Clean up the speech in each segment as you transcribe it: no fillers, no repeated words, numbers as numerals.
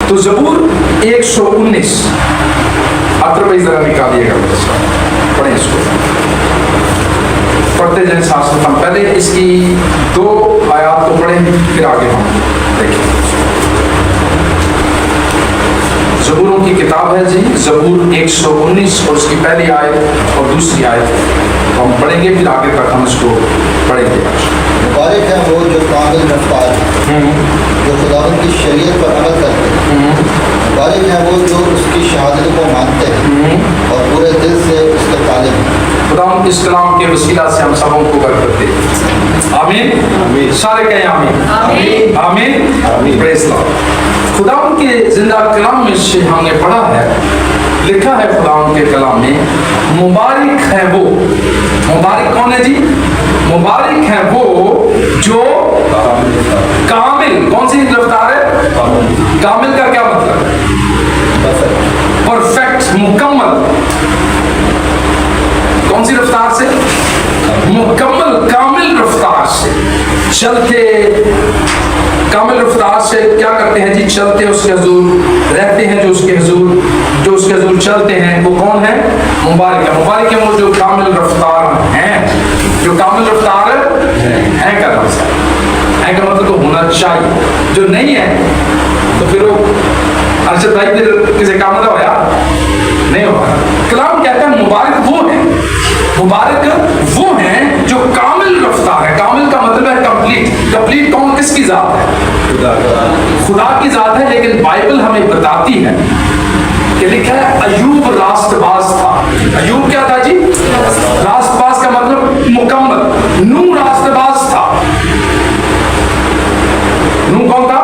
तो ज़बूर 119 अतर भाई ज़रा निकालिएगा, पढ़ें इसको, पढ़ते जाएं साथ साथ। हम पहले इसकी 2 आयात को पढ़ें, फिर आगे हम देखें। ज़बूरों की किताब है जी, ज़बूर 119 और उसकी पहली आयत और दूसरी आयत तो हम पढ़ेंगे, फिर आगे तक हम इसको पढ़ेंगे। मुबारक है वो जो कामिल रफ्तार जो खुदावंद की शरीयत पर अमल करते हैं। मुबारक है वो जो उसकी शहादत को मानते हैं और पूरे दिल से उसके तालिब हैं। खुदावंद इस कलाम के वसीला से हम सबों को बरकत दे। आमीन, सारे कहें आमीन, आमीन, प्रेज़ लॉर्ड। खुदावंद के जिंदा कलाम में से हमने पढ़ा है, लिखा है खुदावंद के कलाम में, मुबारक है वो। मुबारक कौन है जी? मुबारक है वो जो कामिल, कौन सी रफ्तार है? कामिल का क्या मतलब है? परफेक्ट, मुकम्मल। कौन सी रफ्तार से? मुकम्मल, कामिल रफ्तार से चलते। कामिल रफ्तार से क्या करते हैं जी? चलते उसके हुजूर, रहते हैं जो उसके हुजूर, जो उसके हुजूर चलते हैं, वो कौन है? मुबारक है। मुबारक है वो जो कामिल रफ्तार हैं, जो कामिल रफ्तार है का लफ्ज़ है का मतलब तो होना चाहिए। जो नहीं है तो फिर वो अरशद भाई फिर किसी काम का होया नहीं होगा। कलाम कहता है मुबारक वो है, मुबारक वो हैं जो कामिल रफ्तार है। कामिल का मतलब है कंप्लीट। कंप्लीट कौन, किसकी जात है? खुदा की जात है। लेकिन बाइबल हमें बताती है कि लिखा है अयूब रास्तबाज था। अयूब क्या था जी? रास्तबाज का मतलब मुकम्मल। नूह रास्तबाज था। नूह कौन था?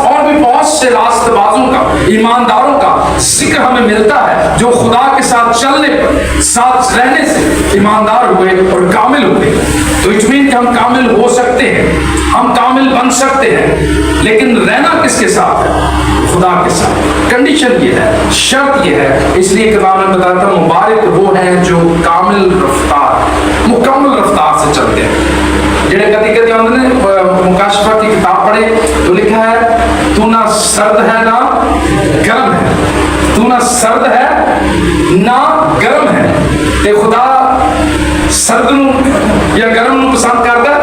और भी बहुत से रास्तबाजों का, ईमानदारों का जिक्र हमें मिलता है जो खुदा के साथ चलने पर, साथ रहने से ईमानदार हुए और कामिल हुए। तो इट मीन कि हम कामिल हो सकते हैं, हम कामिल बन सकते हैं, लेकिन रहना किसके साथ है? खुदा के साथ। कंडीशन ये है, शर्त ये है। इसलिए कलाम में बताया था मुबारक वो हैं जो कामिल रफ्तार, मुकम्मल रफ्तार से चलते हैं। जिन्हें कभी कभी उन्होंने मुकाशफा की किताब पढ़े तो लिखा है तू ना सर्द है ना गर्म है, तू ना सर्द है ना गर्म है। ते खुदा सर्द या गर्म पसंद करता है?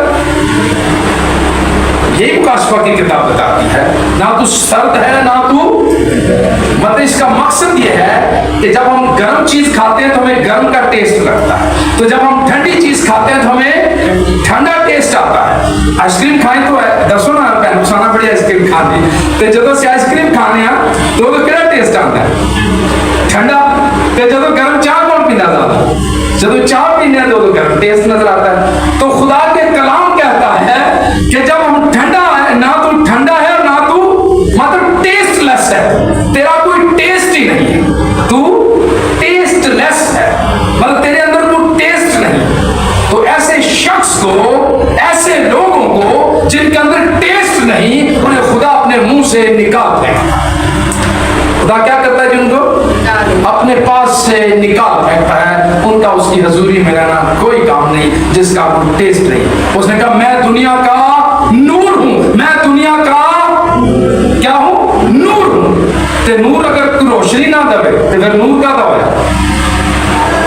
यही मुकाशफा की किताब बताती है। ना तू सर्द है ना तू, मतलब इसका मकसद ये है कि जब हम गर्म चीज खाते हैं तो हमें गर्म का टेस्ट लगता है, तो जब हम ठंडी चीज खाते हैं तो हमें ठंडा टेस्ट आता है। आइसक्रीम खाएं तो दसो ना नुकसाना बड़ी आइसक्रीम खाने, तो जब से आइसक्रीम खाने तो क्या टेस्ट आता है? ठंडा। तो जब गर्म चाह कौन पीना ज्यादा? जब चाह पीने तो गर्म टेस्ट नजर आता है। तो खुदा के कलाम कहता है कि जब हम ठंडा है, ना तो ठंडा है और ना तू मतलब टेस्टलेस है, तेरा कोई टेस्ट ही नहीं है, तू टेस्टलेस है, मतलब तेरे अंदर कोई टेस्ट नहीं। तो ऐसे शख्स को, ऐसे लोगों को जिनके अंदर टेस्ट नहीं, उन्हें खुदा अपने मुंह से निकाल देगा। खुदा क्या करता है जी? उनको अपने पास से निकाल फेंकता है। उनका उसकी हजूरी में रहना कोई काम नहीं जिसका कोई टेस्ट नहीं। उसने कहा मैं दुनिया का नूर हूं, मैं दुनिया का क्या हूं? नूर हूं। ते नूर अगर तू रोशनी ना दे तो फिर नूर का दवा।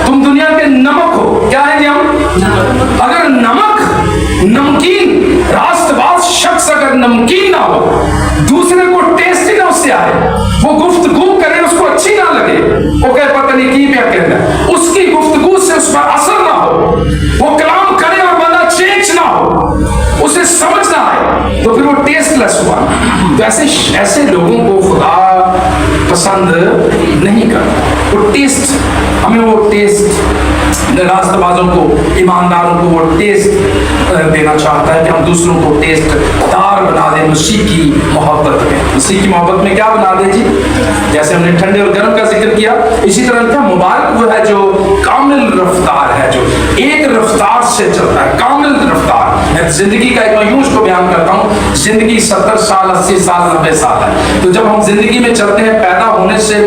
तुम दुनिया के नमक हो। क्या है जी हम? अगर नमक, नमकीन, रास्तबाज शख्स अगर नमकीन ना हो, दूसरे को टेस्ट ही ना उससे आए, वो गुफ्तगू करे उसको अच्छी ना लगे, वो कहे पता नहीं की क्या कहना, उसकी गुफ्तगू से उस पर असर ना हो, वो कलाम करे और बंदा चेंज ना हो, उसे समझ ना आए, तो फिर वो टेस्टलेस हुआ। तो ऐसे लोगों को खुदा पसंद नहीं करता। वो टेस्ट, हमें वो टेस्ट, रास्तबाजों को, ईमानदारों को वो टेस्ट देना चाहता है कि हम दूसरों को टेस्ट दार बना दें मसीह की मोहब्बत में। मसीह की मोहब्बत में क्या बना दें जी? जैसे हमने ठंडे और गर्म का जिक्र किया, इसी तरह क्या मुबारक वो है जो कामिल रफ्तार है, जो एक रफ्तार से चलता है, कामिल रफ्तार। मैं जिंदगी का एक यूं उसको बयान करता हूँ, जिंदगी 70 साल, 80 साल, 90 साल है। तो जब हम जिंदगी में चलते हैं, पैदा होने से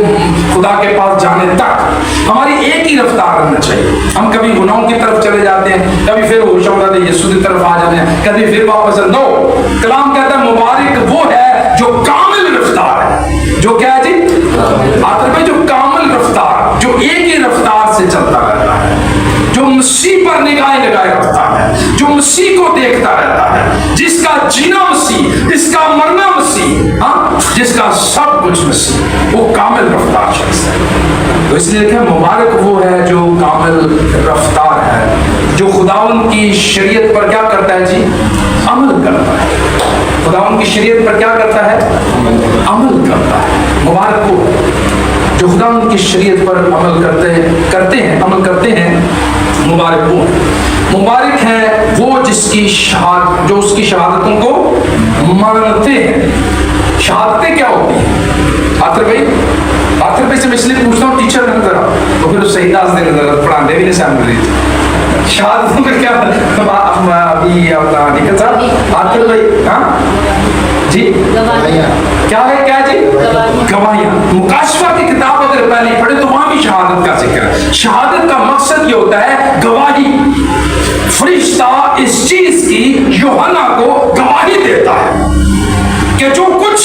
खुदा के पास जाने तक हमारी एक ही रफ्तार रहना चाहिए। हम कभी गुनाहों की तरफ चले जाते हैं, कभी फिर होश होता है यीशु की तरफ आ जाते हैं, कभी फिर वापस। नो, कलाम कहता है मुबारक वो है जो कामिल रफ्तार है। जिसका सब कुछ नसीब, वो कामिल रफ्तार शख्स है। तो इसलिए लिखा मुबारक वो है जो कामिल रफ्तार है, जो खुदावंद की शरीयत पर क्या करता है जी, अमल करता है। खुदावंद की शरीयत पर क्या करता है, अमल करता है। मुबारक वो जो खुदावंद की शरीयत पर अमल अमल करते हैं। मुबारक वो, मुबारक है वो जिसकी जो उसकी शहादतों को मानते हैं। शहादतें क्या होती हैं आखिर भाई से मैं इसलिए पूछता हूँ, टीचर ने जरा तो फिर उससे हिदायत देने जरा पढ़ाने भी नहीं सामने शहादतों का क्या अभी अपना निकल साहब आखिर भाई, हाँ जी क्या है, क्या जी, गवाहियां। मुकाशफा की किताब अगर पहले पढ़े तो वहां भी शहादत का जिक्र है। शहादत का मकसद ये होता है गवाही। फरिश्ता इस चीज की यूहन्ना को गवाही देता है कि जो कुछ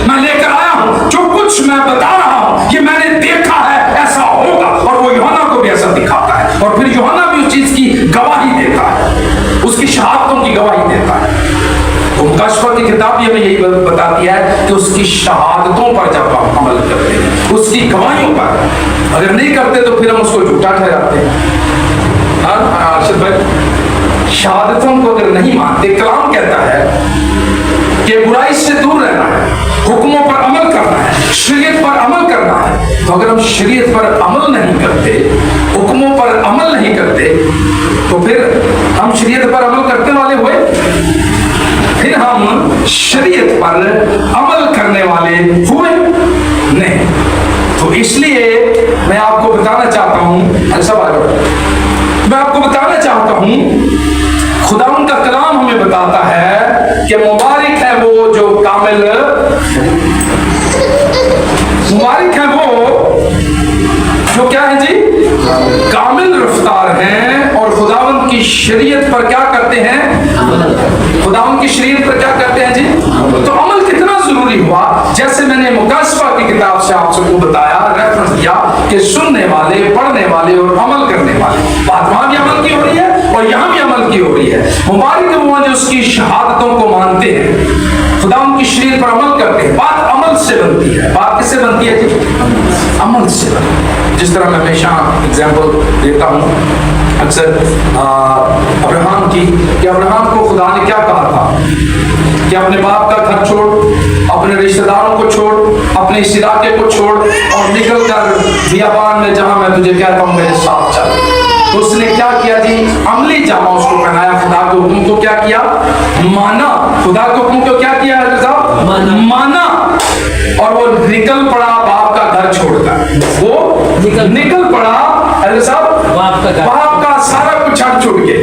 मैं लेकर आया हूं, जो कुछ मैं बता रहा हूं, ये मैंने देखा है, ऐसा होगा। और वो यूहन्ना को भी ऐसा दिखाता है, और फिर यूहन्ना भी उस चीज की गवाही देता है, उसकी शहादतों की गवाही देता है। तो मुकाशफा की किताब ये हमें यही बताती है कि उसकी शहादतों पर जब हम अमल करते हैं, उसकी गवाहियों पर अगर नहीं करते तो फिर हम उसको झूठा ठहराते हैं। हाँ अर्शद भाई, शहादतों को अगर नहीं मानते, कलाम कहता है कि बुराई से दूर रहना है, हुक्मों पर अमल करना है, शरीयत पर अमल करना है। तो अगर हम शरीयत पर अमल नहीं करते, हुक्मों पर अमल नहीं करते, तो फिर हम शरीयत पर अमल करने वाले हुए, फिर हम शरीयत पर अमल करने वाले हुए नहीं। तो इसलिए मैं आपको बताना चाहता हूं, मैं आपको बताना चाहता हूं, खुदावंद का कलाम हमें बताता है कि मुबारक है वो जो कामिल, मुबारक है वो जो क्या है जी, कामिल रफ्तार हैं और खुदावंद की शरीयत पर क्या करते हैं, खुदावंद की शरीयत पर क्या करते हैं जी। तो अमल कितना जरूरी हुआ, जैसे मैंने मुकाशफा की किताब से आप सबको बताया, रेफरेंस दिया कि सुनने वाले, पढ़ने वाले और अमल करने वाले, बात वहां भी अमल की हो रही है और यहां भी अमल की हो रही है। मुबारक वो जो उसकी शहादतों को मानते हैं, खुदावंद की शरीयत पर अमल करते हैं। बात अमल से बनती है। बात किससे बनती है जी, अमल से बनती है। जिस तरह मैं हमेशा एग्जाम्पल देता हूँ अक्सर अब्राहम की, कि अब्राहम को खुदा ने क्या कहा था कि अपने बाप का घर छोड़, अपने रिश्तेदारों को छोड़, अपने इस इलाके को छोड़ और निकल कर बियाबान में जहां मैं तुझे कहता हूँ मेरे साथ चल। तो उसने क्या किया जी, अमली जामा उसको पहनाया, खुदा के हुक्म को क्या किया, माना। खुदा के हुक्म को क्या किया साहब, माना। और वो निकल पड़ा बाप का घर छोड़कर, वो निकल पड़ा साहब बाप का सारा कुछ छड़ छूट के।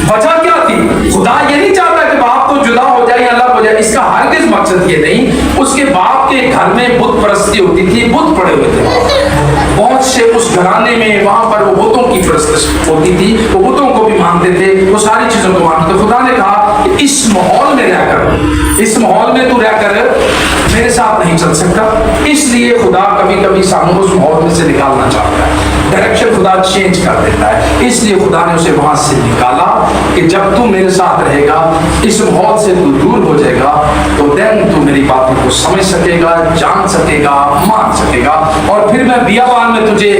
वजह क्या थी, खुदा ये नहीं चाहता कि बाप तो जुदा हो जाए या अलग हो जाए, इसका हरगिज़ मकसद ये नहीं। उसके बाप के घर में बुत परस्ती होती थी, बुत पड़े हुए थे बहुत से उस घराने में, वहां पर वो बुतों की परस्ती होती थी, वो बुतों को भी मानते थे, वो सारी चीजों को मानते थे। खुदा ने कहा कि इस माहौल में रहकर, इस माहौल में तू रहकर मेरे साथ नहीं चल सकता। इसलिए खुदा कभी कभी सामने उस माहौल में से निकालना चाहता है, डायरेक्शन खुदा चेंज कर देता है। इसलिए खुदा ने उसे वहां से निकाला कि जब तू मेरे साथ रहेगा, इस माहौल से तू दूर हो जाएगा, तो देन तू मेरी बातों को समझ सकेगा, जान सकेगा, मान सकेगा। और फिर मैं बियाबान में तुझे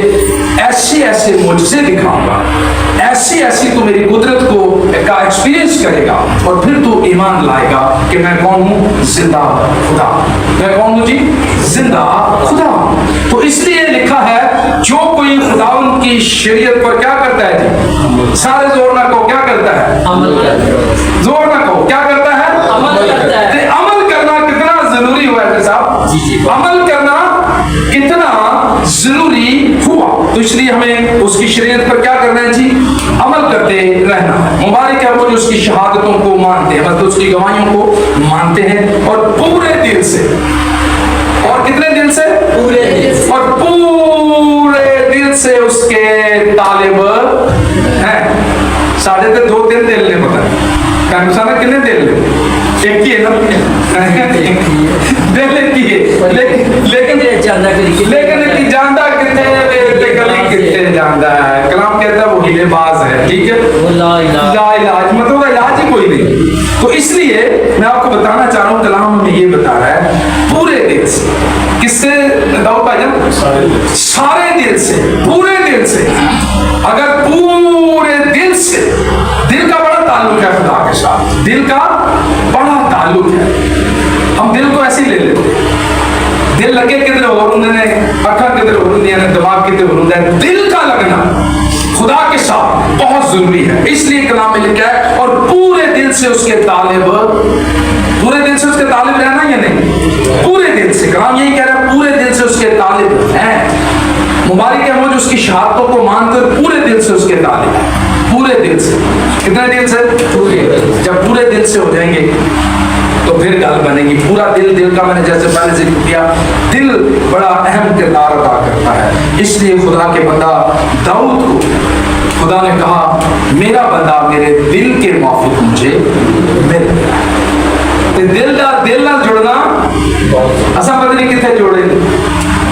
ऐसे ऐसे मुझसे दिखाऊंगा, ऐसी ऐसी तू मेरी कुदरत को का एक्सपीरियंस करेगा, और फिर तू ईमान लाएगा कि मैं कौन हूं, जिंदा खुदा। मैं कौन हूं जी, जिंदा खुदा। तो इसलिए लिखा है जो कोई खुदावंद की शरीयत पर क्या करता है जी, सारे जोर ना कहो क्या करता है, अमल करता है। जोर ना कहो क्या करता है, अमल करता है। अमल करना कितना जरूरी हुआ है साहब, अमल करना कितना जरूरी हुआ। तो इसलिए हमें उसकी शरीयत पर क्या करना है जी, अमल करते रहना है। मुबारक है वो जो उसकी शहादतों को मानते हैं, मतलब उसकी गवाहियों को मानते हैं और पूरे दिल से। और कितने दिल से, पूरे दिल से। और पूरे दिल से उसके तालिब हैं। साढ़े 2-3 दिल ने पता है कितने दिल ले, एक ही है ना, दिल की है, लेकिन जानता कितने कितने जानता है। कलाम कहता है वो हिलेबाज है, ठीक है, लाइलाज मतलब इलाज ही कोई नहीं। तो इसलिए मैं आपको बताना चाह रहा हूँ, कलाम हमें ये बता रहा है पूरे दिल से। किससे दाऊद भाईजान? सारे दिल से, पूरे दिल से। अगर पूरे दिल से, दिल का बड़ा ताल्लुक है खुदा के साथ, दिल का बड़ा ताल्लुक है। हम दिल को ऐसे ही ले लेते हैं, दिल लगे किधर और उन्होंने अखा किधर और उन्होंने दिमाग किधर और उन्होंने, दिल का लगना खुदा के साथ बहुत जरूरी है। इसलिए कलाम में लिखा है और पूरे दिल से उसके तालिब, पूरे दिल से उसके तालिब रहना या नहीं? पूरे दिल से, कलाम यही कह रहा है पूरे दिल से उसके तालिब हैं। मुबारक है वो जो उसकी शहादतों को मानकर पूरे दिल से उसके तालिब हैं, पूरे दिल से। कितने दिल से? पूरे। जब पूरे दिल से हो जाएंगे तो फिर गल बनेगी। पूरा दिल, दिल का मैंने जैसे पहले जिक्र किया, दिल बड़ा अहम किरदार अदा करता है। इसलिए खुदा के बंदा दाऊद को खुदा ने कहा मेरा बंदा मेरे दिल के माफिक मुझे मिल गया। तो दिल ना जुड़ना असा पता नहीं कितने जोड़े।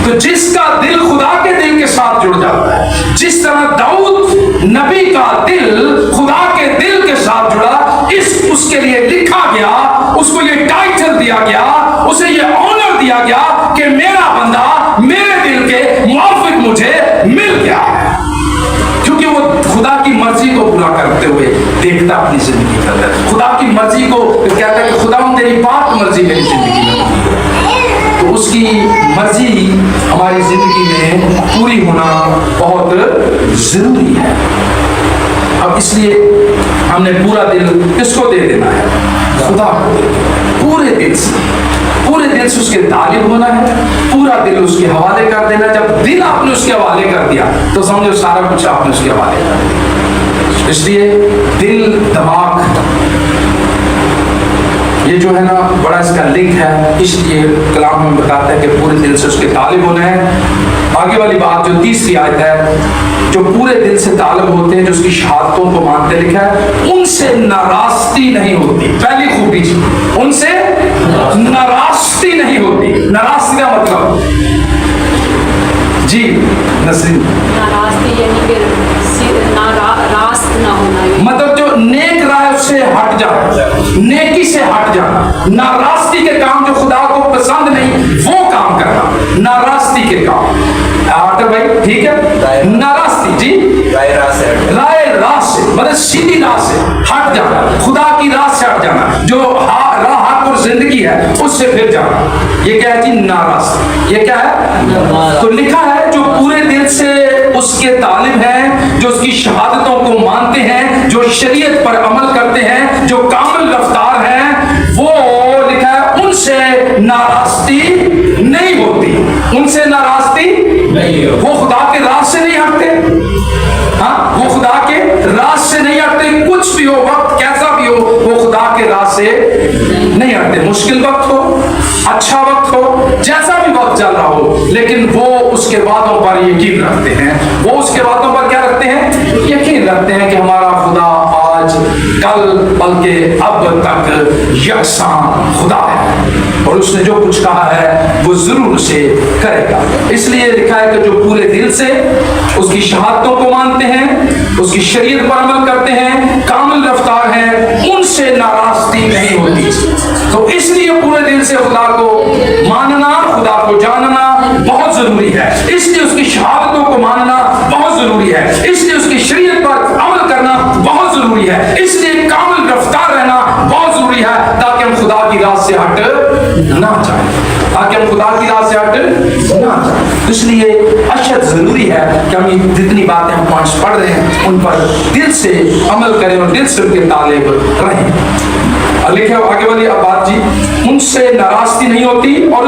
तो जिसका दिल खुदा के दिल के साथ जुड़ जाता है, जिस तरह दाऊद नबी का दिल खुदा के दिल के साथ जुड़ा, इस उसके लिए लिखा गया, उसको ये टाइटल दिया गया, उसे ये ऑनर दिया गया कि मेरा बंदा मेरे दिल के मुआफिक मुझे मिल गया है। क्योंकि वो खुदा की मर्जी को पूरा करते हुए देखता अपनी जिंदगी के अंदर। खुदा की मर्जी को कहता है कि खुदा तेरी बात मर्जी मेरी जिंदगी में होती है। तो उसकी मर्जी हमारी जिंदगी में पूरी होना बहुत जरूरी है। अब इसलिए हमने पूरा दिल किसको दे देना है? खुदा को। पूरे दिल से, पूरे दिल से उसके तालिब होना है, पूरा दिल उसके हवाले कर देना। जब दिल आपने उसके हवाले कर दिया तो समझो सारा कुछ आपने उसके हवाले कर दिया। इसलिए दिल, दिमाग, ये जो है ना बड़ा इसका लिंक है। इसलिए कलाम में बताता है कि पूरे दिल से उसके तालिब होना है। आगे वाली बात जो तीसरी आयत है, जो पूरे दिल से तालिब होते हैं, जो उसकी शहादतों को मानते, लिखा है उनसे नाराजगी नहीं होती। पहली खूबी जी, उनसे नाराजगी नहीं होती। नाराजगी का मतलब जी नसरीन, नाराजगी यानी कि रास्त ना होना, मतलब जो नेक राह से हट जाना, नेकी से हट जाना, नाराजगी के काम जो खुदा को पसंद नहीं वो काम करना, नाराजगी के काम। आटर भाई ठीक है, नाराजगी जी राय राह से मतलब सीधी राह से हट जाना, खुदा की राह से हट जाना, जो राह हक और जिंदगी है उससे फिर जाना, ये क्या है जी? नाराजगी। ये क्या है? तो लिखा है जो पूरे दिल से उसके तालिब हैं, जो उसकी शहादतों को मानते हैं, जो शरीयत पर अमल करते हैं, जो कामिल रफ्तार हैं, वो लिखा है उनसे नाराजगी नहीं होती। उनसे नाराजगी नहीं होती। वो खुदा के राह से नहीं हटते। हाँ, वो खुदा के राह से नहीं हटते। कुछ भी हो, वक्त कैसा भी हो, वो खुदा के राह से नहीं हटते। मुश्किल वक्त हो, अच्छा वक्त हो, जैसा भी वक्त चल रहा हो, लेकिन वो उसके वादों पर यकीन रखते हैं। वो उसके वादों पर क्या रखते हैं? यकीन रखते हैं कि हमारा खुदा आज, कल, बल्कि अब तक यकसां खुदा है और उसने जो कुछ कहा है वो जरूर उसे करेगा। इसलिए लिखा है कि जो पूरे दिल से उसकी शहादतों को मानते हैं, उसकी शरीयत पर अमल करते हैं, कामिल रफ्तार हैं, उनसे नाराजगी नहीं होती। तो इसलिए पूरे दिल से खुदा को मानना, खुदा को जानना बहुत जरूरी है। इसलिए उसकी शहादतों को मानना बहुत जरूरी है। इसलिए उसकी शरीयत पर अमल करना बहुत जरूरी है। इसलिए कामिल रफ्तार रहना बहुत जरूरी है, ताकि हम खुदा की राह से हट ना जाए, ताकि हम खुदा की राह से हट ना जाए। इसलिए अशद जरूरी है कि हम ये जितनी बातें हम पॉइंट्स पढ़ रहे हैं उन पर दिल से अमल करें और दिल से उनके तालिब रहें। लिखे आगे वाली अब बात जी, उनसे नाराजगी नहीं होती और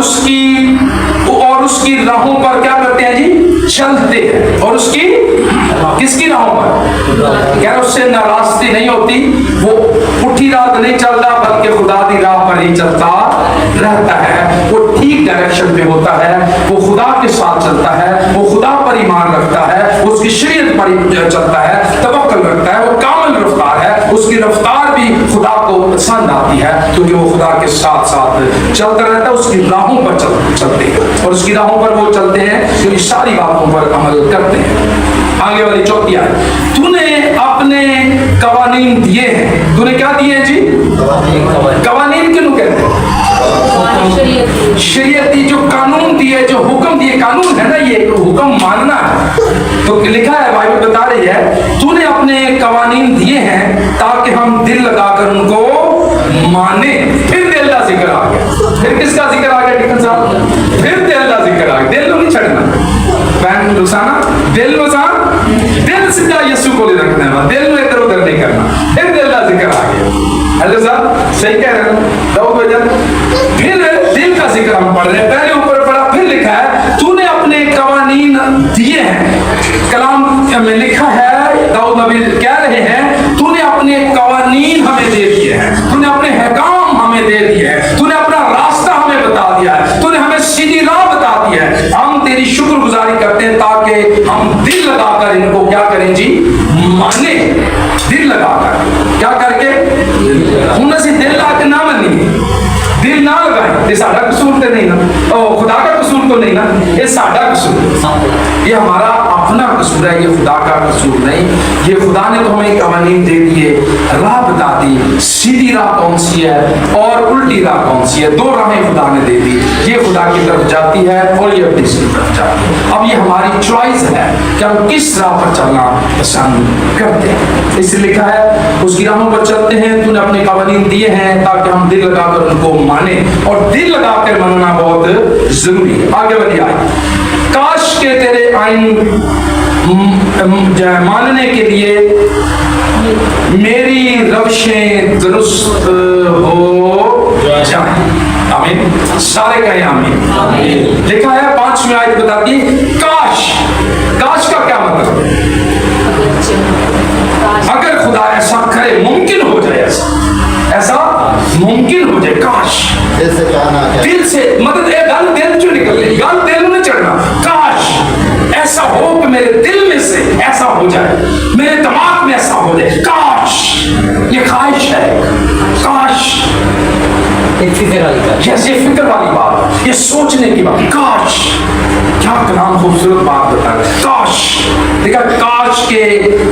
उसकी राहों पर क्या करते हैं जी? चलते हैं। और उसकी किसकी राहों पर? क्या उससे नाराजगी नहीं होती। वो पुठी राह नहीं चलता, बल्कि खुदा की राह पर ही चलता रहता है। वो ठीक डायरेक्शन पे होता है, वो खुदा के साथ चलता है, वो खुदा पर ईमान रखता है, उसकी शरीयत पर चलता है, तवक्कल रखता है, वो कामिल रफ्तार है, उसकी रफ्तार भी खुदा को पसंद आती है, क्योंकि वो खुदा के साथ साथ चलता रहता है, उसकी राहों पर चलते हैं और उसकी राहों पर वो चलते हैं जो इस सारी बातों पर अमल करते हैं। आगे वाली चौथी आयत, तूने अपने कवानीन दिए हैं। तूने क्या दिए हैं जी? कवानीन किन्हों कहते हैं? शरीयती जो कानून दिए, जो हुक्म दिए, कानून है ना, ये हुक्म मानना है। तो लिखा है, बाइबल बता रही है, तूने अपने कवानीन दिए हैं ताकि हम दिल लगाकर उनको माने। फिर दिल का जिक्र आ गया। फिर किसका जिक्र आ गया डिकन साहब? फिर दिल का जिक्र आ गया। दिल को नहीं छड़ना बहन रुसाना, दिल सीधा यीशु को ले रखना है, दिल में इधर उधर नहीं करना। फिर दिल का जिक्र आ गया। हेलो साहब, सही कह रहे हैं दाऊद भजन। फिर दिल का जिक्र हम पढ़ रहे हैं, पहले ऊपर पढ़ा, फिर लिखा है तूने अपने कवानीन दिए हैं। कलाम में लिखा है, दाऊद नबी कह रहे हैं, तूने अपने कवानीन हमें दे दिए हैं, तूने अपने हकाम हमें दे दिए हैं, तूने अपना रास्ता हमें बता दिया है, तूने हमें सीधी राह बता दी है। हम तेरी शुक्रगुजारी करते हैं ताकि हम दिल लगाकर इनको क्या करें जी? माने। दिल लगाकर क्या करके? उनसे दिल लाके ना मनिए, दिल ना लगाए। ये साडा कसूर तो नहीं ना, ओ खुदा का कसूर तो नहीं ना, ये साडा कसूर, ये हमारा अपना कसूर है, ये खुदा का कसूर नहीं। ये खुदा ने तो हमें कवानीन दे दिए, राह बता दी, सीधी राह कौन सी है और उल्टी राह कौन सी है। दो राहें खुदा ने दे दी, ये खुदा की तरफ जाती है और ये अपनी तरफ जाती है। अब ये हमारी चॉइस है कि हम किस राह पर चलना पसंद करते हैं। इसलिए लिखा है, उसकी राहों पर चलते हैं, तूने अपने कवानीन दिए हैं ताकि हम दिल लगाकर उनको माने। और दिल लगाकर मानना बहुत जरूरी है। आगे बढ़िए, काश के तेरे आइन मानने के लिए मेरी रविशें दुरुस्त हो जाएं। आमीन, सारे कहें आमीन। लिखा है 5वीं आयत बताती है, काश। काश का क्या मतलब है? अगर खुदा ऐसा करे, मुमकिन हो जाए, ऐसा मुमकिन हो जाए। काश दिल से चाहना है, दिल से, मतलब ये गल दिल चो निकले, गल दिल में चढ़ना। काश ऐसा हो कि मेरे दिल में से ऐसा हो जाए, मेरे दिमाग में ऐसा हो जाए। काश, ये ख्वाहिश है। काश, ये फिक्र वाली बात, ये सोचने की बात। काश, क्या कलाम खूबसूरत बात बता रहे। काश, देखा, काश के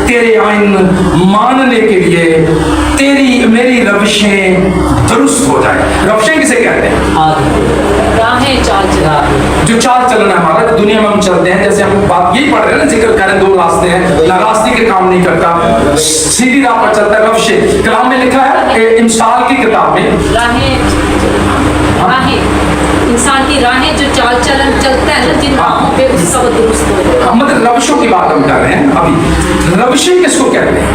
तेरे आइन मानने के लिए तेरी मेरी रविशें दुरुस्त हो जाए। रविशें किसे कहते हैं? राहें, चाल चलन। जो चाल चलन है हमारा, दुनिया में हम चलते हैं, जैसे हम बात यही पढ़ रहे हैं ना, जिक्र करें, दो रास्ते हैं, ना रास्ते के काम नहीं करता, सीधी राह पर चलता है। रविशें कलाम में लिखा है, इमसाल की किताब में, राहें, इंसान की राहें जो चाल चलन चलता है ना, जिन राहों पे उसका वो दुरुस्त हो जाए। मतलब रविशों की बात हम कर रहे हैं अभी। रविशें किसको कहते हैं?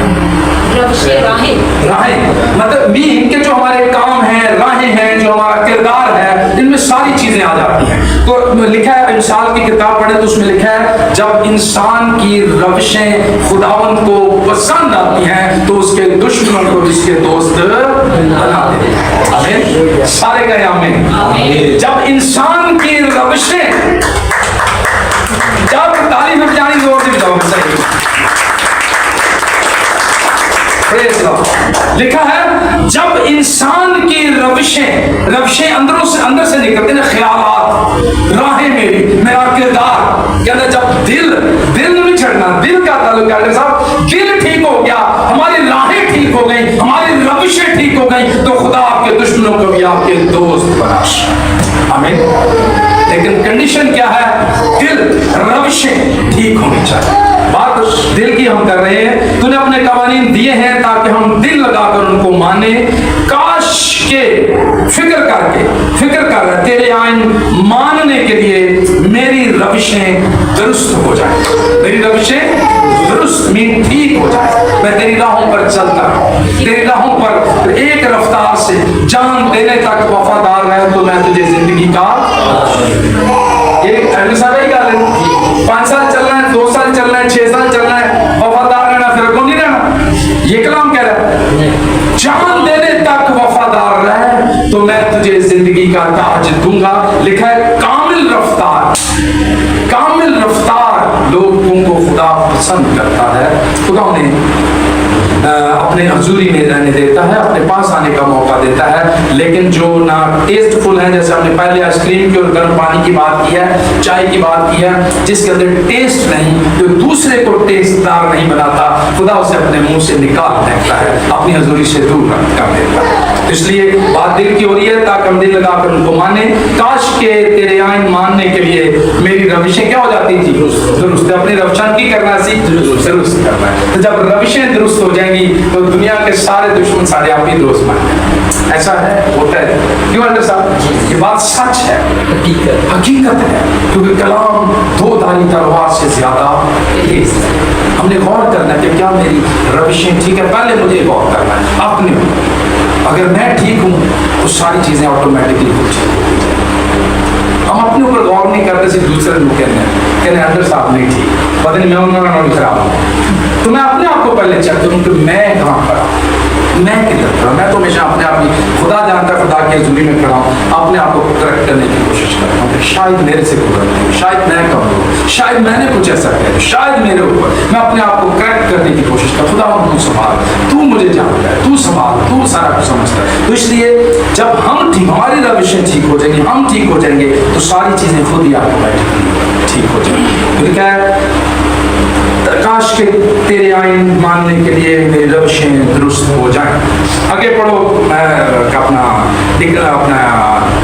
रविशें, राहें। राहें मतलब भी इनके जो हमारे काम हैं, राहें हैं, जो हमारा किरदार है, इनमें सारी चीजें आ जाती हैं। तो लिखा है, इंसान की किताब पढ़े तो उसमें लिखा है, जब इंसान की रविशें खुदावंद को पसंद आती हैं तो उसके दुश्मनों को इसके दोस्त बना देते हैं। आमीन, सारे कहें आमीन। जब इंसान की रविशें, जब तारीफ में जानी जोर से बताओ, सही लिखा है, जब इंसान की रविशें अंदर से निकलते हैं, ख्यालात, राहें, मेरा किरदार, कहते जब दिल नहीं छड़ना, दिल का ताल्लुक है साहब, दिल ठीक हो गया, हमारी राहें ठीक हो गई, हमारी रविशें ठीक हो गई, तो खुदा आपके दुश्मनों को भी आपके दोस्त बना। आमीन। लेकिन कंडीशन क्या है? दिल, रविशें ठीक होनी चाहिए। बात दिल की हम कर रहे हैं। तूने अपने कवानीन दिए हैं ताकि हम दिल लगाकर उनको माने। काश के फिक्र कर रहे, तेरे आइन मानने के लिए मेरी रविशें दुरुस्त हो जाए, मेरी रविशें दुरुस्त मीन ठीक हो जाए, मैं तेरी राहों पर चलता रहूं, तेरी राहों पर एक रफ्तार से जान देने तक वफादार रहे, तो मैं तुझे जिंदगी का एक 5 साल चलना है, 2 साल चलना है, 6 साल चलना है, वफादार रहना, फिर को नहीं रहना। ये कलाम कह रहा है, जान देने तक वफादार रहे तो मैं तुझे जिंदगी का ताज दूंगा। लिखा है, कामिल रफ्तार लोगों को खुदा पसंद करता है। खुदा ने अपने अपने हजूरी में रहने देता है, अपने पास आने का मौका देता है। लेकिन जो ना टेस्टफुल है, जैसे हमने पहले आइसक्रीम की और गर्म पानी की बात की है, चाय की बात की है, जिसके अंदर टेस्ट नहीं, जो दूसरे को टेस्टदार नहीं बनाता, खुदा उसे अपने मुंह से निकाल फेंकता है, अपनी हजूरी से दूर कर देता है। इसलिए बात दिल की हो रही है, ताकि हम दिल लगाकर उनको माने। काश के तेरे आइन मानने के लिए मेरी रविशें क्या हो जाती थी? दुरुस्त। अपनी रविशां की करना सी दुरुस्त करना है। तो जब रविशें दुरुस्त हो जाएंगी तो दुनिया के सारे दुश्मन सारे आप ही दोस्त मान जाएंगे। ऐसा है, होता है। क्यों अंडर साहब? ये बात सच है, हकीकत है, क्योंकि कलाम दो धारी तलवार से ज्यादा तेज है। हमने गौर करना कि क्या मेरी रविशें ठीक है, पहले मुझे गौर करना है अपने। अगर मैं ठीक हूँ तो सारी चीजें ऑटोमेटिकली हो जाएंगी। हम अपने ऊपर गौर नहीं करते, सिर्फ दूसरे लोग कहने अंदर साहब नहीं ठीक, पता नहीं मैं उन्होंने खराब हूँ। तो मैं अपने आप को पहले चेक करूँ कि मैं कहाँ खड़ा हूँ, मैं किधर खड़ा। मैं तो हमेशा अपने आप ही खुदा जानता खुदा की हजूरी में खड़ा हूँ, अपने आप को करेक्ट करने की कोशिश करता हूँ। शायद मेरे से गलत है, शायद मैं कम हूँ, शायद मैंने कुछ ऐसा किया, शायद मेरे ऊपर। मैं अपने आप को करेक्ट करने की कोशिश करता हूँ। खुदा तू संभाल, तू मुझे जानता है, तू संभाल, तू सारा कुछ समझता है। तो इसलिए जब हम ठीक, हमारी रविशें ठीक हो जाएंगी, हम ठीक हो जाएंगे, तो सारी चीजें खुद ही ऑटोमेटिकली ठीक हो जाएंगी। फिर क्या है? काश के तेरे आइन मानने के लिए मेरी रविशें दुरुस्त हो जाएं। आगे पढ़ो। अपना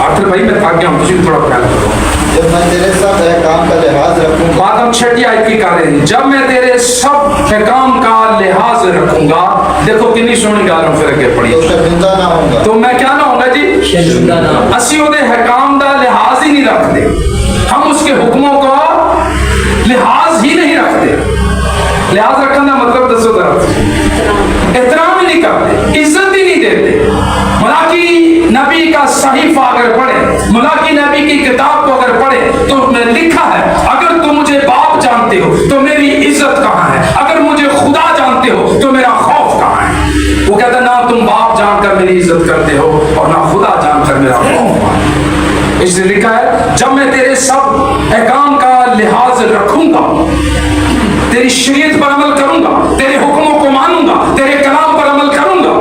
आखिर भाई मैं थक गया हूँ, तुझे थोड़ा ख्याल करो। जब मैं तेरे सब अहकाम का लिहाज रखूंगा, बात हम छठी आयत की कर रहे हैं। जब मैं तेरे सब अहकाम का लिहाज रखूंगा, देखो कितनी सोहनी गल हम फिर अगे पढ़ी। तो शर्मिंदा ना होऊंगा। तो मैं क्या ना होऊंगा जी? शर्मिंदा ना। असी ओदे अहकाम का लिहाज ही नहीं रखते, हम उसके हुक्मों का लिहाज ही नहीं रखते। लिहाज रखने का मतलब दसो जरा। एहतराम ही नहीं करते, इज्जत ही नहीं देते। मलाकी नबी का सहीफा अगर पढ़े, मलाकी नबी की किताब को अगर पढ़े, तो उसमें लिखा है अगर तुम मुझे बाप जानते हो तो मेरी इज्जत कहाँ है, अगर मुझे खुदा जानते हो तो मेरा खौफ कहाँ है। वो कहता है ना तुम बाप जानकर मेरी इज्जत करते हो और ना खुदा जानकर मेरा खौफ। इसलिए लिखा है जब मैं तेरे सब अहकाम का लिहाज रखूंगा, तेरी शरीयत पर अमल करूंगा, तेरे हुक्मों को मानूंगा, तेरे कलाम पर अमल करूंगा,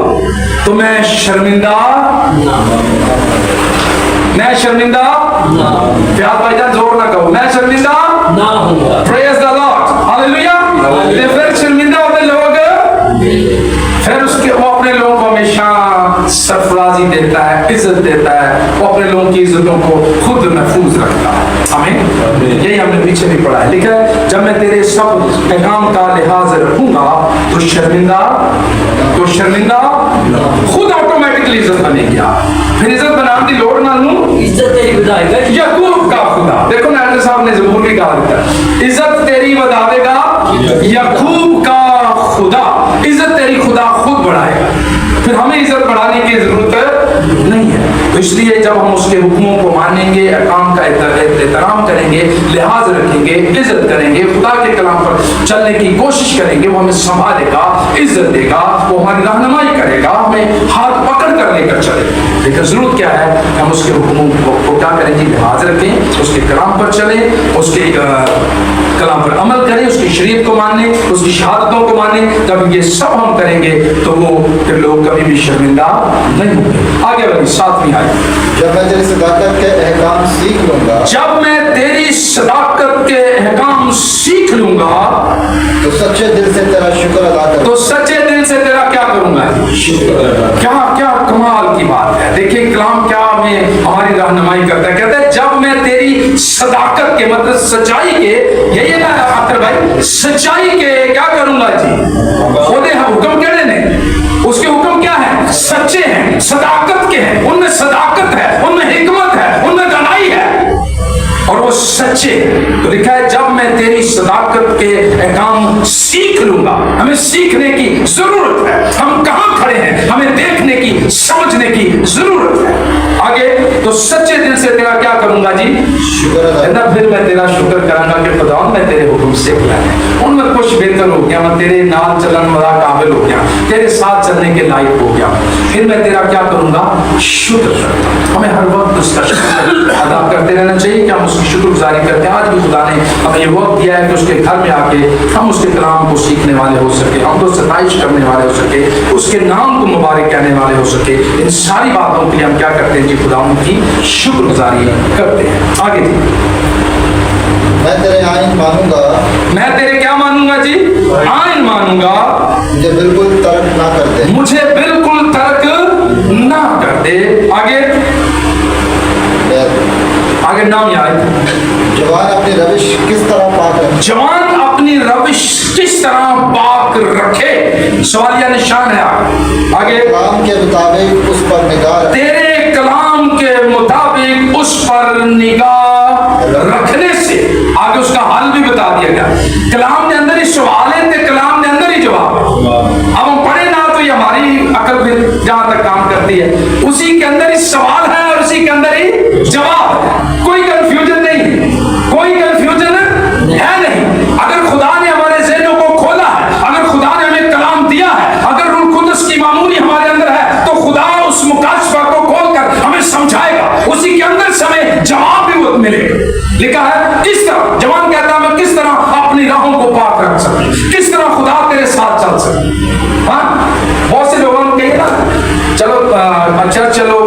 तो मैं शर्मिंदा प्यार भाईजान जोर ना कहो, मैं शर्मिंदा ना होगा। Praise the Lord, hallelujah. फिर शर्मिंदा होते लोग, फिर उसके वो अपने लोगों को हमेशा सरफराजी देता है, इज्जत देता है, वो अपने लोगों की इज्जतों को खुद महफूज रखता है। आमीन। यही हमने पीछे भी पढ़ा है, लिखा है जब मैं तेरे सब अहकाम का लिहाज रखूंगा तो शर्मिंदा खुद ऑटोमेटिकली इज्जत बनेगी। फिर इज्जत बनाने की लोड़ ना लूं, इज्जत तेरी बताएगा। यकूब का खुदा, देखो नायडर साहब ने जबूर भी कहा देता है इज्जत तेरी बतावेगा यकूब का खुदा, इज्जत तेरी खुदा खुद बढ़ाएगा। फिर हमें इज्जत बढ़ाने की जरूरत नहीं है। तो इसलिए जब हम उसके हुक्मों को मानेंगे, अहकाम का एहतराम करेंगे, लिहाज रखेंगे, इज्जत करेंगे, खुदा के कलाम पर चलने की कोशिश करेंगे, वो हमें संभालेगा, इज्जत देगा, वो हमारी रहनुमाई करेगा, हमें हाथ पकड़ कर लेकर चलेगा। लेकिन जरूरत क्या है? हम उसके हुक्मों को क्या करेंगे? लिहाज रखें, उसके कलाम पर चलें, उसके कलाम पर अमल करें, उसकी शरीयत को माने, उसकी शहादतों को माने। जब ये सब हम करेंगे तो वो फिर लोग कभी भी शर्मिंदा नहीं होंगे। आगे वाली 7वीं आयत। जब मैं तेरी सदाकत के अहकाम सीख लूंगा, जब मैं तेरी सदाकत के अहकाम सीख लूंगा तो सच्चे दिल से तेरा शुक्र अदा करूंगा। तो सच्चे दिल से तेरा क्या करूंगा? क्या क्या कमाल की बात है। देखिए कलाम क्या हमें हमारी रहनुमाई करता है। कहता है जब मैं तेरी सदाकत के मतलब सच्चाई के, यही है ना आखिर भाई, सच्चाई के क्या करूंगा जी? खुदे हुक्म कहने ने, उसके हुक्म क्या है? सच्चे हैं, सदाकत के हैं, उनमें सदाकत है, उनमें हिकमत है, उनमें गहराई है और वो सच्चे। तो लिखा है जब मैं तेरी सदाकत के अहकाम सीख लूंगा। हमें सीखने की जरूरत है, हम कहां खड़े हैं हमें देखने की, समझने की जरूरत है। आगे तो सच्चे दिल से तेरा क्या करूंगा जी? शुक्र अदा। फिर मैं तेरा शुक्र करांगा कि खुदा मैं तेरे हुक्म सीख लिया, उनमें कुछ बेहतर हो गया, मैं तेरे नाल चलन वाला काबिल हो गया, तेरे साथ चलने के लायक हो गया। फिर मैं तेरा क्या करूंगा? शुक्र। हमें हर वक्त उसका शुक्र अदा करते रहना चाहिए कि हम उसकी शुक्र शुक्रगुजारी करते हैं। आज भी खुदा ने हमें ये वक्त दिया है कि उसके घर में आके हम उसके कलाम को सीखने वाले हो सके, हम तो सताइश करने वाले हो सके, उसके नाम को मुबारक कहने वाले हो सके। इन सारी बातों के लिए हम क्या करते हैं जी, खुदा की शुक्रगुजारी करते हैं। आगे जी, मैं तेरे आइन मानूंगा, मैं तेरे क्या मानूंगा जी, आइन मानूंगा, मुझे बिल्कुल तर्क ना कर दे, मुझे बिल्कुल तर्क ना कर दे। आगे आगे नाम याद, जवान अपनी रविश किस तरह पाक रखे, जवान अपनी रविश किस तरह पाक रखे, सवालिया निशान है। आगे कलाम के मुताबिक उस पर निगाह रखे, तेरे कलाम के मुताबिक उस पर निगाह रखने से, आगे उसका हल भी बता दिया गया। कलाम के अंदर ही सवाल है, तो कलाम के अंदर ही जवाब है। अब हम पढ़े ना तो ये हमारी अकल फिर जहां तक काम करती है, उसी के अंदर ही सवाल है और उसी के अंदर ही जवाब है। कोई कंफ्यूजन नहीं, कोई कंफ्यूजन है नहीं। अगर खुदा ने हमारे ज़हनों को खोला है, अगर खुदा ने हमें कलाम दिया है, अगर रूह कुदस की मामूली हमारे अंदर है, तो खुदा उस मुकाशफा को खोलकर हमें समझाएगा, उसी के अंदर से हमें जवाब भी मिलेगा। लिखा है किस तरह, जवान कहता है मैं किस तरह अपनी राहों को पाक रख सकूं, किस तरह खुदा तेरे साथ चल सकूं। हाँ, बहुत से लोगों ने कही ना, चलो अच्छा चलो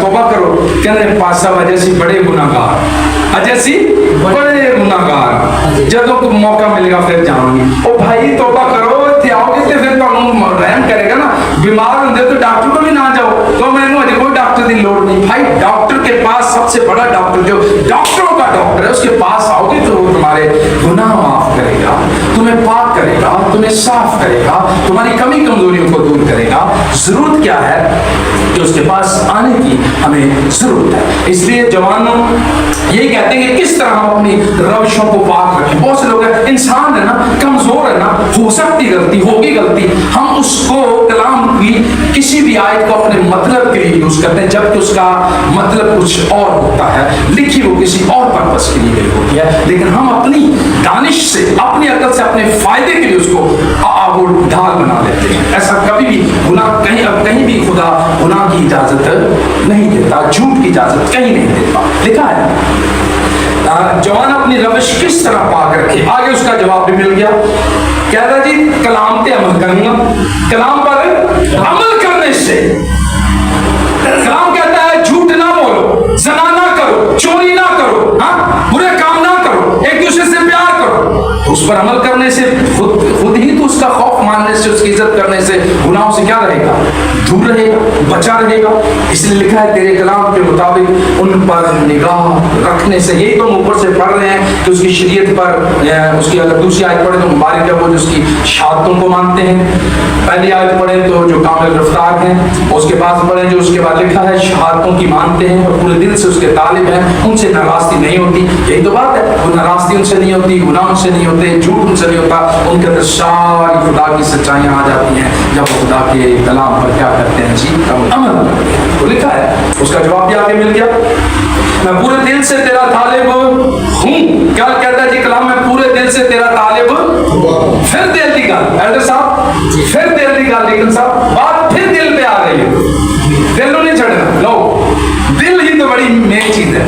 तौबा करो, कहते पास साहब अजय सी बड़े गुनाहगार, अजय सी बड़े गुनाहगार, जदों को मौका मिलेगा फिर जाऊंगी। ओ भाई तौबा करो, इतने आओगे तो फिर तुहानू रहम करेगा ना। बीमार होंगे तो डॉक्टर को भी ना जाओ, तो मैंने अजय कोई डॉक्टर की लोड़ नहीं। भाई डॉक्टर के पास, सबसे बड़ा डॉक्टर जो डॉक्टरों का डॉक्टर है, उसके पास आओगे तो वो तुम्हारे गुनाह माफ करेगा, तुम्हें पाक करेगा, तुम्हें साफ करेगा, तुम्हारी कमी कमजोरियों को दूर करेगा। जरूरत क्या है कि उसके पास आने की हमें जरूरत है। इसलिए जवानों यही कहते हैं कि किस तरह हम अपनी रविशों को पाक रखें। बहुत से लोग हैं, इंसान है ना, कमजोर है ना, हो सकती गलती, होगी गलती, हम उसको कलाम की किसी भी आयत को अपने मतलब के लिए यूज करते हैं, जबकि उसका मतलब कुछ और होता है, लिखी वो किसी और पर्पस के लिए गई होती है। लेकिन हम अपनी दानिश से, अपनी अकल से, अपने फायदे के लिए उसको वो ढाल बना देते हैं। ऐसा कभी भी गुनाह कहीं भी खुदा गुनाह की इजाजत नहीं देता, झूठ की इजाजत कहीं नहीं देता। लिखा है जवान अपनी रविश किस तरह पाक रखे। आगे उसका जवाब भी मिल गया, कह रहा जी कलाम पे अमल करूंगा, कलाम पर अमल करने से, कलाम कहता है झूठ ना बोलो, ज़ना ना करो, चोरी ना करो, हाँ बुरे काम ना करो, एक दूसरे से प्यार करो। उस पर अमल करने से खुद ही तो उसका खौफ मानने से, उसकी इज्जत करने से, गुनाहों से क्या रहेगा, दूर रहेगा, बचा रहेगा। इसलिए लिखा है तेरे कलाम के मुताबिक उन पर निगाह रखने से। यही तो हम ऊपर से पढ़ रहे हैं कि उसकी शरीयत पर, उसकी अगर दूसरी आयत पढ़े तो मुबारक है वो जो उसकी शहादतों को मानते हैं। पहली आयत पढ़े तो जो कामिल रफ्तार हैं, उसके बाद पढ़े जो उसके बाद लिखा है शहादतों की मानते हैं और पूरे दिल से उसके तालिब हैं, उनसे नाराज़गी नहीं होती। यही तो बात है, वो नाराज़गी उनसे नहीं होती, गुनाह उनसे नहीं होते, झूठ उनसे नहीं होता, उनके अंदर सारी खुदा की सच्चाइयाँ आ जाती हैं जब वो खुदा के कलाम पर क्या करते हैं जी, अमल करते हैं। तो लिखा है, उसका जवाब भी आगे मिल गया, मैं पूरे दिल से तेरा तालिब हूँ। क्या कहता है जी कलाम, मैं पूरे दिल से तेरा तालिब हूँ। फिर दिल की गल, एल्डर साहब, फिर दिल की गल, लेकिन साहब बात फिर दिल पे आ रही है, दिल नहीं छड़ना। लो दिल ही तो बड़ी मेन चीज है,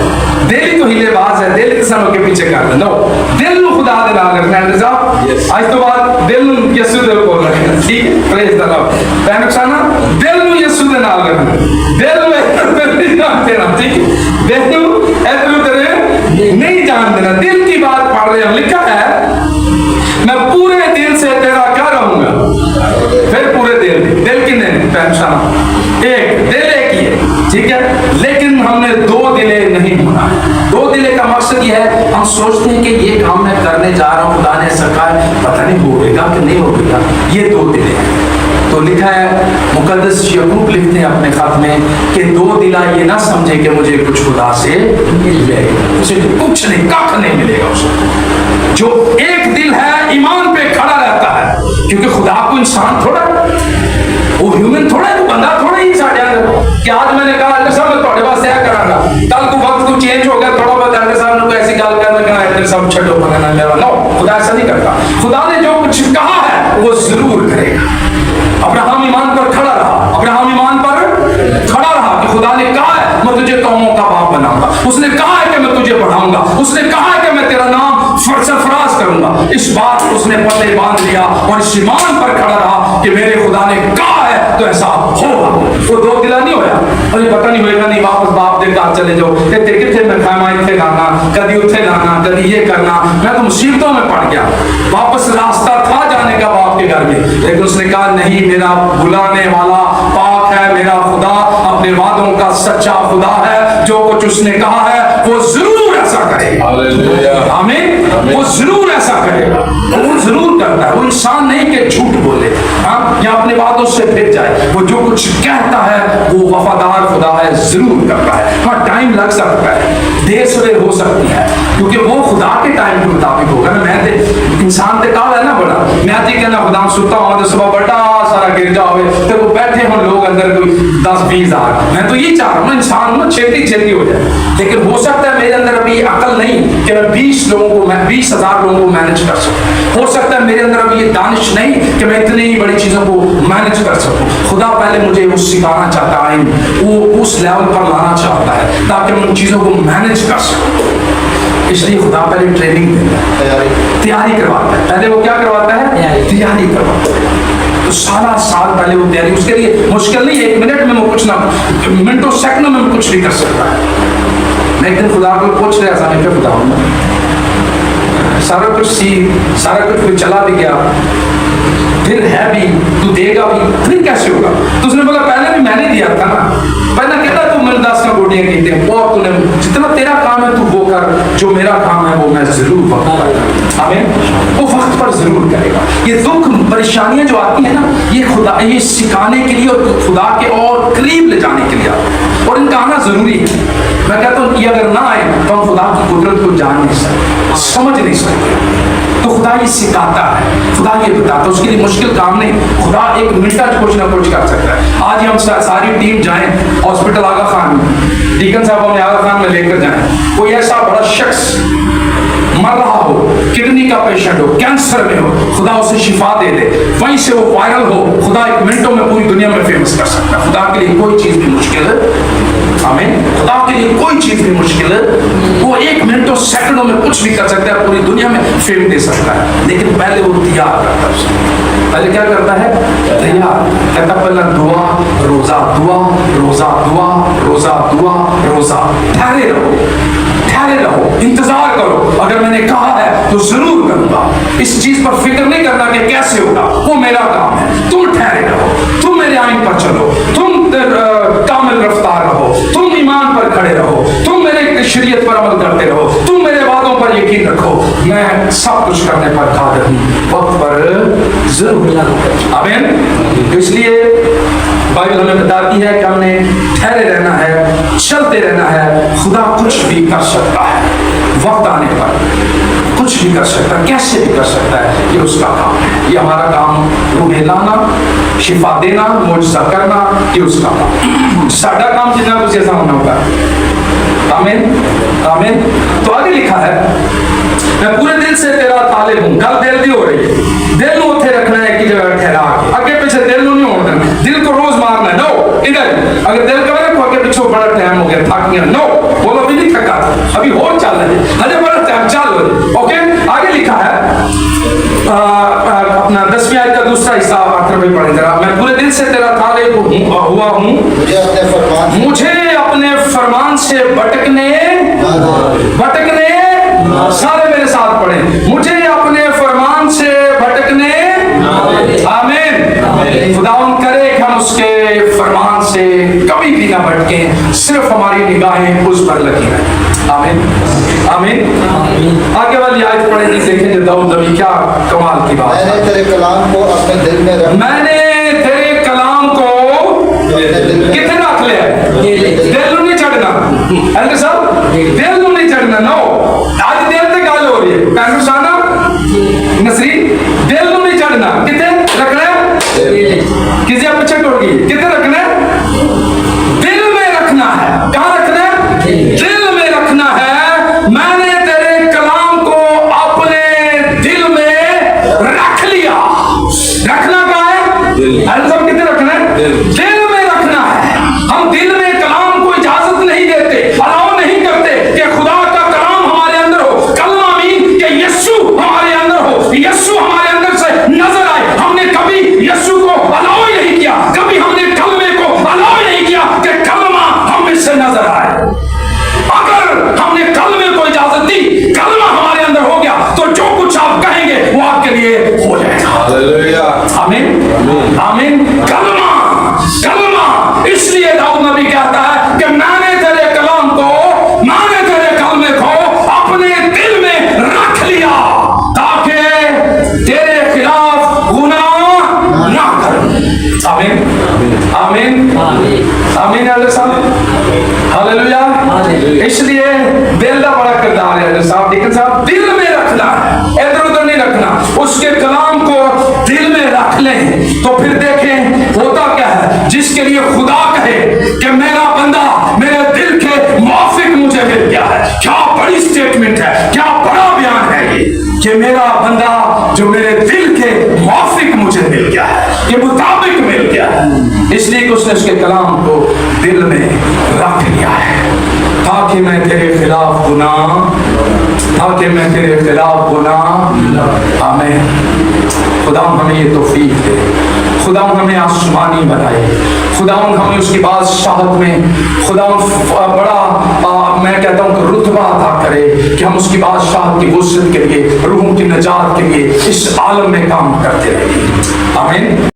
दिल ही तो हिलेबाज है, दिल किसानों के पीछे कर दे। लो दिल खुदा दे नाल रखना है साहब, आज तो बाद दिल यसू दे बोल रखना, ठीक है, प्रेज द लॉर्ड। पैन साना दिल नु यसू दे नाल रखना, दिल में जान देना, ठीक है, दिल नु ऐतरू तेरे नहीं जान देना। दिल की बात पढ़ रहे हैं, लिखा है मैं पूरे दिल से तेरा क्या रहूंगा, फिर पूरे दिल की नहीं पैन एक दिल एक ही है, ठीक है, लेकिन हमने दो दिले नहीं होना। दो दिले का मकसद ये है, हम सोचते हैं कि ये काम मैं करने जा रहा हूँ, खुदा ने ऐसा कहा है, पता नहीं होगा कि नहीं होगा, ये दो दिले हैं। तो लिखा है, मुकद्दस याकूब लिखते हैं अपने खत में कि दो दिला ये ना समझे कि मुझे कुछ खुदा से मिल जाएगा, उसे कुछ नहीं, कख नहीं मिलेगा उसे। जो एक दिल है ईमान पे खड़ा रहता है, क्योंकि खुदा को इंसान थोड़ा, वो ह्यूमन थोड़ा है, वो बंदा थोड़ा ही साढ़े कि आज मैंने कहा अल्लाह साहब मैं थोड़े पास क्या करांगा, कल को वक्त को चेंज हो गया, थोड़ा बहुत अल्लाह साहब ने कोई ऐसी गल कर लगा अल्लाह साहब छड्डो पकड़ना मेरा। नो, खुदा ऐसा नहीं करता। खुदा ने जो कुछ कहा है वो जरूर करेगा। अब्राहम ईमान पर खड़ा रहा, अब्राहम ईमान पर खड़ा रहा कि खुदा ने कहा है मैं तुझे कौमों का बाप बनाऊंगा, उसने कहा है कि मैं तुझे बढ़ाऊंगा। बढ़ाऊंगा। उसने कहा है कि मैं तेरा नाम सरफराज करूंगा। इस बात को उसने पल्ले बांध लिया और इस ईमान पर खड़ा रहा कि मेरे खुदा ने कहा है तो ऐसा होगा। वो दो दिला नहीं होया, अरे पता नहीं होएगा नहीं, वापस बाप दे घर चले जाओ, कितने मैं खामा इतने लाना, कभी उठे लाना, कभी ये करना, मैं तो मुसीबतों में पड़ गया। वापस रास्ता था जाने का बाप के घर में, लेकिन उसने कहा नहीं, मेरा बुलाने वाला पाक है, मेरा खुदा अपने वादों का सच्चा खुदा है, जो कुछ उसने कहा है वो जरूर ऐसा करेगा। आमीन। वो जरूर ऐसा करेगा, वो जरूर करता है। वो इंसान नहीं कि झूठ बोले या अपने वादों से फिर जाए। वो जो कुछ कहता है वो वफादार खुदा है, जरूर करता है। हाँ, टाइम लग सकता है, देर सवेर हो सकती है, क्योंकि वो खुदा के टाइम के मुताबिक होगा ना। मैं इंसान ते काल है ना बड़ा, मैं जी कहना खुदा सुता हूं तो सुबह बड़ा सारा गिरजा हो तो वो बैठे हो लोग अंदर कोई 10-20 हजार। मैं तो ये चाह रहा हूँ ना इंसान ना छेती हो जाए, लेकिन हो सकता है मेरे अंदर अभी अकल नहीं कि मैं 20,000 लोगों को मैनेज कर सकूं। हो सकता है मेरे अंदर अभी ये दानिश नहीं कि मैं इतनी बड़ी चीजों को मैनेज कर सकूं। खुदा पहले मुझे वो सिखाना चाहता है, वो उस लेवल पर लाना चाहता है ताकि मैं उन चीजों को मैनेज कर सकूं। इसलिए खुदा पहले ट्रेनिंग देता है, तैयारी करवाता है। पहले वो क्या करवाता है? तैयारी करवाता है। तो सारा साल पहले वो तैयारी, उसके लिए मुश्किल नहीं है, 1 मिनट में वो कुछ ना, मिनटों सेकंडों में कुछ नहीं कर सकता है। मैं एक दिन खुदा को पूछ रहा था, मैं खुदा सारा कुछ कोई चला भी गया, फिर है भी, तू देगा भी, फिर कैसे होगा? तो उसने बोला पहले भी मैंने दिया था ना, पहले कहता तू मैंने 10 का गोटियां की थी, और तूने जितना तेरा काम है तू वो कर, जो मेरा काम है वो मैं जरूर वक्त पर, आमीन, वो वक्त पर जरूर करेगा। ये दुख परेशानियां जो आती है ना, ये खुदा, ये सिखाने के लिए और खुदा के और करीब ले जाने के लिए आती है, और इनका आना जरूरी है। मैं कहता हूँ ये अगर ना आए तो हम खुदा की कुदरत को जान नहीं सकते, समझ नहीं सकते। तो खुदा ये सिखाता है, खुदा ये बताता है, उसके लिए मुश्किल काम नहीं। खुदा 1 मिनट कुछ ना कुछ कर सकता है। आज हम सारी टीम जाएं हॉस्पिटल आगा खान में, डीकन साहब हमें आगा खान में लेकर जाएं, कोई ऐसा बड़ा शख्स मर रहा हो, किडनी का पेशेंट हो, कैंसर में हो, खुदा उसे शिफा दे दे, वहीं से वो वायरल हो, खुदा 1 मिनटों में पूरी दुनिया में फेमस कर सकता है। खुदा के लिए कोई चीज भी मुश्किल है, आमीन। खुदा के लिए कोई चीज भी मुश्किल है, वो 1 मिनटों सेकंडों में कुछ भी कर सकता है, पूरी दुनिया में फेम दे सकता है। लेकिन पहले वो तैयार करता है, पहले क्या करता है? तैयार कहता, पहले दुआ, रोजा दुआ, रोजा दुआ, रोजा दुआ, रोजा। ठहरे रहो, इंतजार करो, अगर मैंने कहा है तो जरूर करूंगा। इस चीज पर फिक्र नहीं करना कि कैसे होगा, वो मेरा काम है। तुम ठहरे रहो, तुम मेरे आइन पर चलो, तुम कामिल रफ्तार रहो, तुम ईमान पर खड़े रहो, तुम मेरे शरीयत पर अमल करते रहो, तुम मेरे वादों पर यकीन रखो, मैं सब कुछ करने पर कादिर हूं, वक्त पर जरूर। आमीन। इसलिए बाइबल हमें बताती है कि हमने ठहरे रहना है, चलते रहना है। खुदा कुछ भी कर सकता है, वक्त आने पर कुछ भी कर सकता है, कैसे भी कर सकता है, ये उसका काम है। ये हमारा काम रूह लाना, शिफा देना, मुआजिजा करना, ये उसका काम। साडा काम जितना कुछ ऐसा होना होगा। आमीन, आमीन। तो आगे लिखा है, मैं पूरे दिल से तेरा तालिब हूं। गल दिल दी हो रही है, दिल को उत्थे रखना है कि जगह ठहरा के, आगे पीछे दिल को नहीं होने देना, दिल को रोज मारना है। नो, इधर अगर दिल करे तो आगे पीछे बड़ा टाइम हो गया, थक गया, नो, बोलो अभी नहीं थका, अभी और चल रहे हैं, अरे बड़ा टाइम चल रहे। ओके, आगे लिखा है अपना 10वीं आयत का दूसरा हिस्सा आखिर में पढ़े जरा। मैं पूरे दिल से तेरा तालिब हुआ हूं, मुझे अपने फरमान से भटकने सारे मेरे साथ पढ़े, मुझे अपने फरमान से भटकने, आमीन। खुदावन करे कि हम उसके फरमान से कभी भी ना भटकें, सिर्फ हमारी निगाहें उस पर लगी रहें। आमीन, आमीन। आगे वाली आयत पढ़ेंगे, देखेंगे दाऊद नबी क्या कमाल की बात। मैंने तेरे कलाम को अपने दिल में रख, मैंने तेरे कलाम को कितने रख लिया? दिल नहीं चढ़ना, अरे साहब दिल नहीं चढ़ना। नो, आज दिल से गाल हो रही है, कैसे साना नसरी, दिल नहीं चढ़ना, कितने रखना है? किसी आप पीछे टोट गई, कितने रखना है? दिल में रखना है। कहाँ रखना है? दिल में रखना है। मैंने तेरे कलाम को अपने दिल में रख लिया। रखना कहाँ है? अरे सब कितने रखना है? दिल में रखना है। हम दिल में कलाम को इजाजत नहीं देते, अलाउ नहीं आमीन आमीन आमीन आमीन अल्लाह साहब हालेलुया हालेलुया। इसलिए दिल का बड़ा किरदार है अल्लाह साहब लेकिन साहब दिल में रखना है इधर उधर नहीं रखना उसके कलाम को दिल में रख लें तो फिर देखें होता क्या है जिसके लिए खुदा कहे कि मेरा बंदा मेरे दिल के मुआफिक मुझे मिल गया है क्या बड़ी स्टेटमेंट है क्या बड़ा बयान है ये कि मेरा बंदा जो मेरे दिल के मुआफिक मुझे मिल गया है के मुताबिक मिल गया है इसलिए कि उसने उसके कलाम को दिल में रख लिया है ताकि मैं तेरे खिलाफ गुनाह आमीन खुदा हमें ये तौफीक दे खुदा हमें आसमानी बनाए खुदा हमें उसकी बादशाहत में खुदा बड़ा मैं कहता हूँ कि रुतबा अता करे कि हम उसकी बादशाहत की वुसअत के लिए रूहों की नजात के लिए इस आलम में काम करते रहें आमीन।